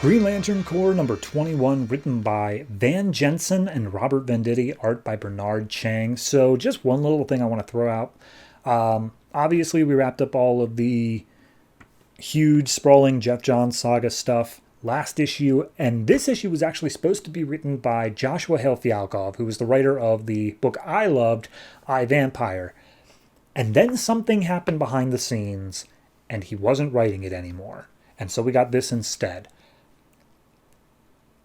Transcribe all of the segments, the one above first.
Green Lantern Corps number 21, written by Van Jensen and Robert Venditti, art by Bernard Chang. So just one little thing I want to throw out. Obviously, we wrapped up all of the huge, sprawling Jeff Johns saga stuff last issue, and this issue was actually supposed to be written by Joshua Hale Fialkov, who was the writer of the book I loved, I, Vampire. And then something happened behind the scenes, and he wasn't writing it anymore. And so we got this instead.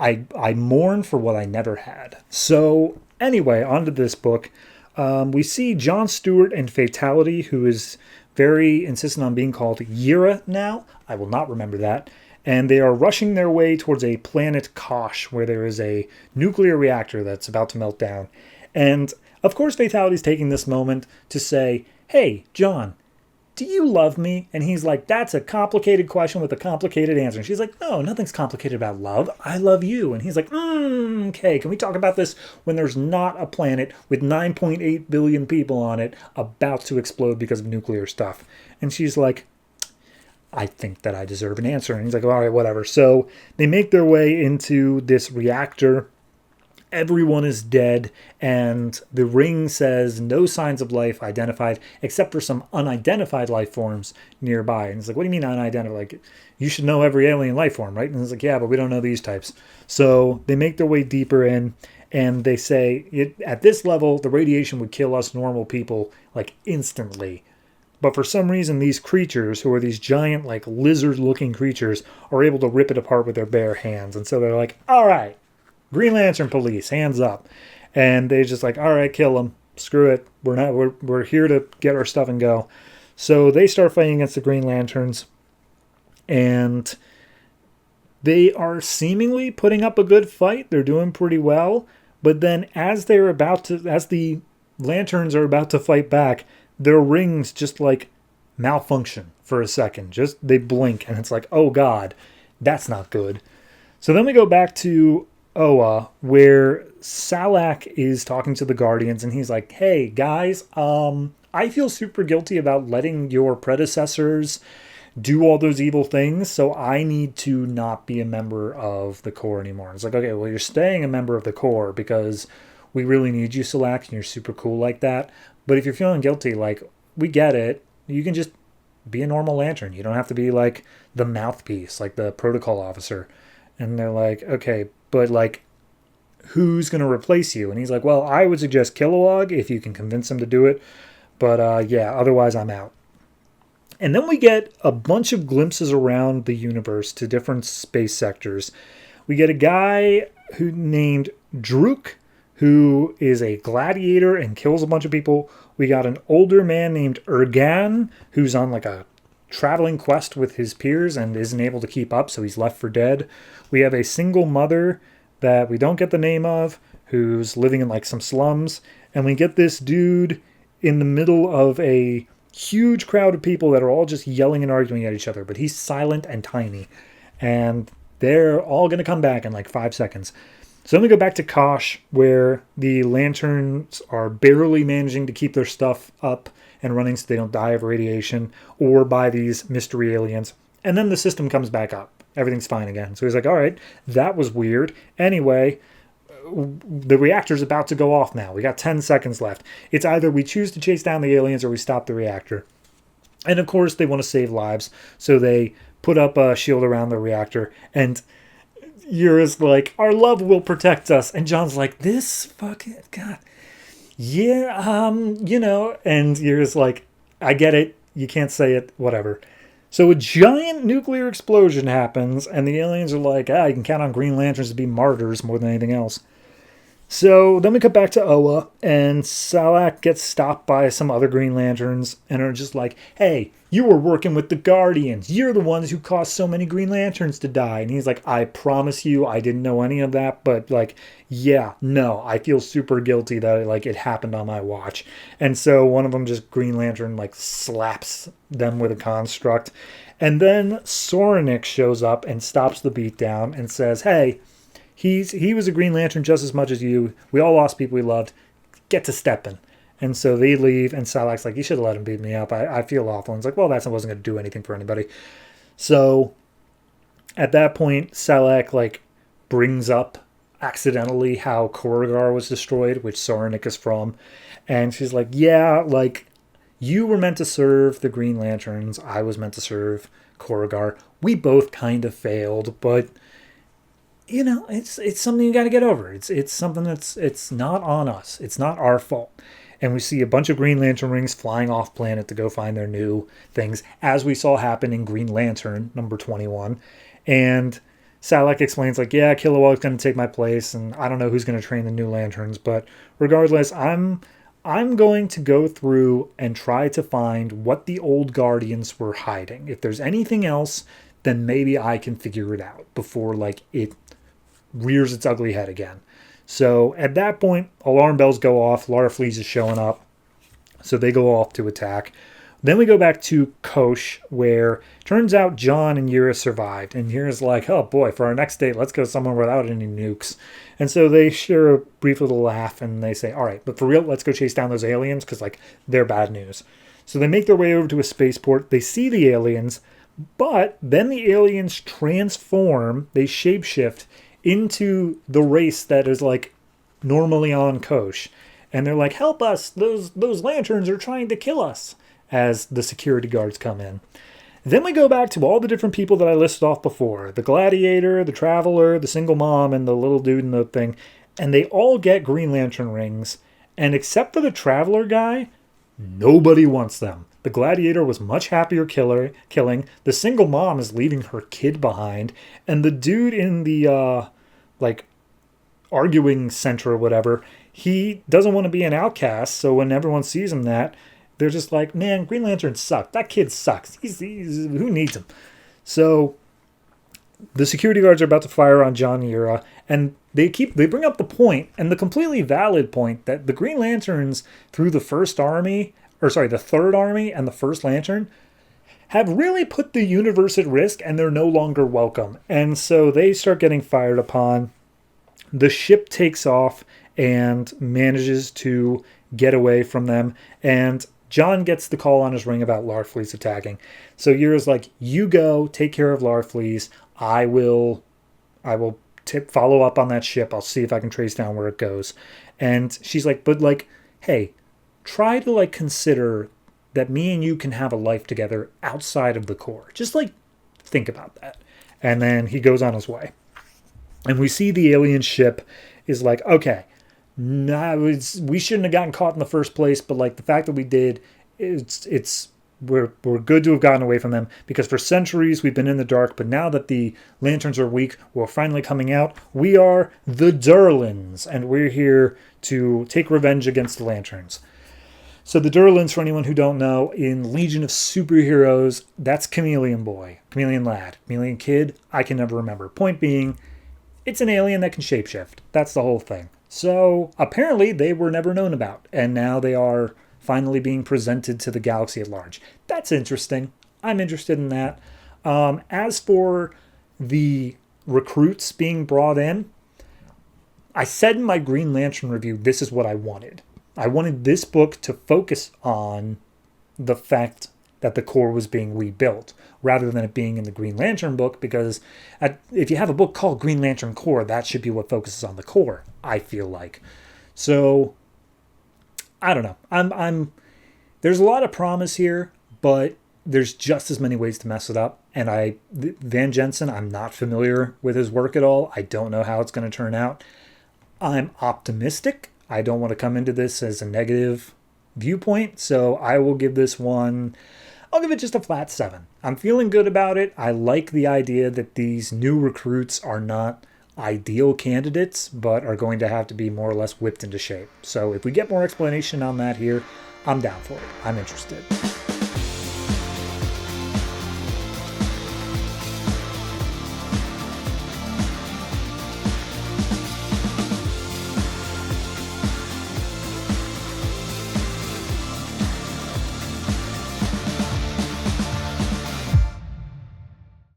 I mourn for what I never had. So anyway, on to this book. We see John Stewart and Fatality, who is very insistent on being called Yira now. I will not remember that. And they are rushing their way towards a planet Kosh, where there is a nuclear reactor that's about to melt down. And of course, Fatality's taking this moment to say, "Hey, John, do you love me?" And he's like, "That's a complicated question with a complicated answer." And she's like, "No, nothing's complicated about love. I love you." And he's like, "Okay, can we talk about this when there's not a planet with 9.8 billion people on it about to explode because of nuclear stuff?" And she's like, "I think that I deserve an answer." And he's like, "All right, whatever." So they make their way into this reactor. Everyone is dead, and the ring says no signs of life identified except for some unidentified life forms nearby. And it's like, "What do you mean unidentified? Like, you should know every alien life form, right?" And it's like, "Yeah, but we don't know these types." So they make their way deeper in, and they say, at this level, the radiation would kill us normal people, like, instantly. But for some reason, these creatures, who are these giant, like, lizard-looking creatures, are able to rip it apart with their bare hands. And so they're like, "All right, Green Lantern police, hands up." And they just like, "All right, kill them. Screw it. We're here to get our stuff and go." So they start fighting against the Green Lanterns, and they are seemingly putting up a good fight. They're doing pretty well. But then as the Lanterns are about to fight back, their rings just like malfunction for a second. Just they blink, and it's like, "Oh God, that's not good." So then we go back to Oa, where Salak is talking to the Guardians, and he's like, "Hey guys, I feel super guilty about letting your predecessors do all those evil things, so I need to not be a member of the Corps anymore." And it's like, "Okay, well, you're staying a member of the Corps because we really need you, Salak, and you're super cool like that. But if you're feeling guilty, like, we get it. You can just be a normal Lantern. You don't have to be like the mouthpiece, like the protocol officer." And they're like, "Okay, but like, who's going to replace you?" And he's like, "Well, I would suggest Kilowog if you can convince him to do it. But yeah, otherwise I'm out." And then we get a bunch of glimpses around the universe to different space sectors. We get a guy who named Druk, who is a gladiator and kills a bunch of people. We got an older man named Ergan, who's on like a traveling quest with his peers and isn't able to keep up, so he's left for dead. We have a single mother that we don't get the name of, who's living in like some slums. And we get this dude in the middle of a huge crowd of people that are all just yelling and arguing at each other, but he's silent and tiny. And they're all going to come back in like 5 seconds. So then we go back to Kosh, where the Lanterns are barely managing to keep their stuff up and running so they don't die of radiation or by these mystery aliens. And then the system comes back up. Everything's fine again. So he's like, "All right, that was weird. Anyway, the reactor's about to go off now. We got 10 seconds left. It's either we choose to chase down the aliens or we stop the reactor." And of course, they want to save lives. So they put up a shield around the reactor. And Yura's like, "Our love will protect us." And John's like, "This fucking God. Yeah, and you're just like, "I get it. You can't say it. Whatever." So a giant nuclear explosion happens, and the aliens are like, "You can count on Green Lanterns to be martyrs more than anything else." So then we cut back to Oa, and Salak gets stopped by some other Green Lanterns, and are just like, "Hey, you were working with the Guardians. You're the ones who caused so many Green Lanterns to die." And he's like, "I promise you, I didn't know any of that, but like, yeah, no, I feel super guilty that like it happened on my watch." And so one of them, just Green Lantern, like slaps them with a construct. And then Soranik shows up and stops the beatdown and says, "Hey, he was a Green Lantern just as much as you. We all lost people we loved. Get to stepping." And so they leave, and Salak's like, "You should have let him beat me up. I feel awful." And it's like, "Well, that wasn't going to do anything for anybody." So At that point, Salak like brings up accidentally how Korugar was destroyed, which Soranik is from, and she's like, "Yeah, like you were meant to serve the Green Lanterns. I was meant to serve Korugar. We both kind of failed, but you know, it's something you got to get over. It's something it's not on us. It's not our fault." And we see a bunch of Green Lantern rings flying off planet to go find their new things, as we saw happen in Green Lantern number 21. And Salak explains like, "Yeah, Kilowog's going to take my place, and I don't know who's going to train the new Lanterns, but regardless, I'm going to go through and try to find what the old Guardians were hiding. If there's anything else, then maybe I can figure it out before like it rears its ugly head again." So at that point, alarm bells go off. Larfleeze is showing up. So they go off to attack. Then we go back to Kosh, where turns out John and Yura survived. And Yura's like, "Oh boy, for our next date, let's go somewhere without any nukes." And so they share a brief little laugh and they say, "All right, but for real, let's go chase down those aliens because like they're bad news." So they make their way over to a spaceport. They see the aliens, but then the aliens transform, they shapeshift into the race that is like normally on Kosh. And they're like, "Help us, those lanterns are trying to kill us," as the security guards come in. Then we go back to all the different people that I listed off before. The gladiator, the traveler, the single mom, and the little dude in the thing. And they all get Green Lantern rings. And except for the traveler guy, nobody wants them. The gladiator was much happier killing. The single mom is leaving her kid behind. And the dude in the, like, arguing center or whatever, he doesn't want to be an outcast. So when everyone sees him they're just like, "Man, Green Lantern sucked. That kid sucks. He's who needs him?" So the security guards are about to fire on John and Yura, and they bring up the point, and the completely valid point, that the Green Lanterns through the the Third Army and the First Lantern have really put the universe at risk, and they're no longer welcome. And so they start getting fired upon. The ship takes off and manages to get away from them, and John gets the call on his ring about Larfleeze attacking. So Yura's like, "You go, take care of Larfleeze. I will follow up on that ship. I'll see if I can trace down where it goes." And she's like, "But like, hey, try to like consider that me and you can have a life together outside of the Corps. Just like think about that." And then he goes on his way. And we see the alien ship is like, "Okay, we shouldn't have gotten caught in the first place, but like the fact that we did, we're good to have gotten away from them, because for centuries we've been in the dark, but now that the lanterns are weak, we're finally coming out. We are the Durlans, and we're here to take revenge against the lanterns." So the Durlans, for anyone who don't know, in Legion of Superheroes, that's Chameleon Boy, Chameleon Lad, Chameleon Kid, I can never remember. Point being, it's an alien that can shapeshift. That's the whole thing. So apparently they were never known about, and now they are finally being presented to the galaxy at large. That's interesting. I'm interested in that. As for the recruits being brought in, I said in my Green Lantern review, this is what I wanted. I wanted this book to focus on the fact that the Corps was being rebuilt, rather than it being in the Green Lantern book, because if you have a book called Green Lantern Corps, that should be what focuses on the Corps, I feel like. So I don't know. There's a lot of promise here, but there's just as many ways to mess it up. And Van Jensen, I'm not familiar with his work at all. I don't know how it's going to turn out. I'm optimistic. I don't want to come into this as a negative viewpoint, so I will give this one, I'll give it just a flat 7. I'm feeling good about it. I like the idea that these new recruits are not ideal candidates, but are going to have to be more or less whipped into shape. So if we get more explanation on that here, I'm down for it. I'm interested.